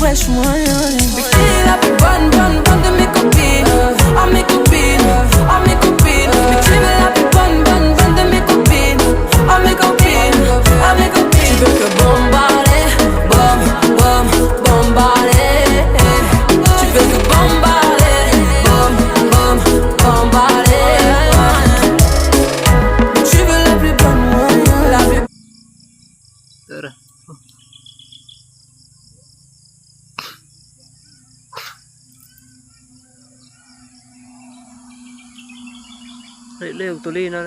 lèche-moi Bikini la plus bonne de mes copines À mes copines, à mes copines Mais tu veux la plus bonne de mes copines À mes copines, à mes copines Tu veux que bombarder, bombarder Tu veux que bombarder, bombarder Mais tu veux la plus bonne, la plusเร็วตัวนี้นะ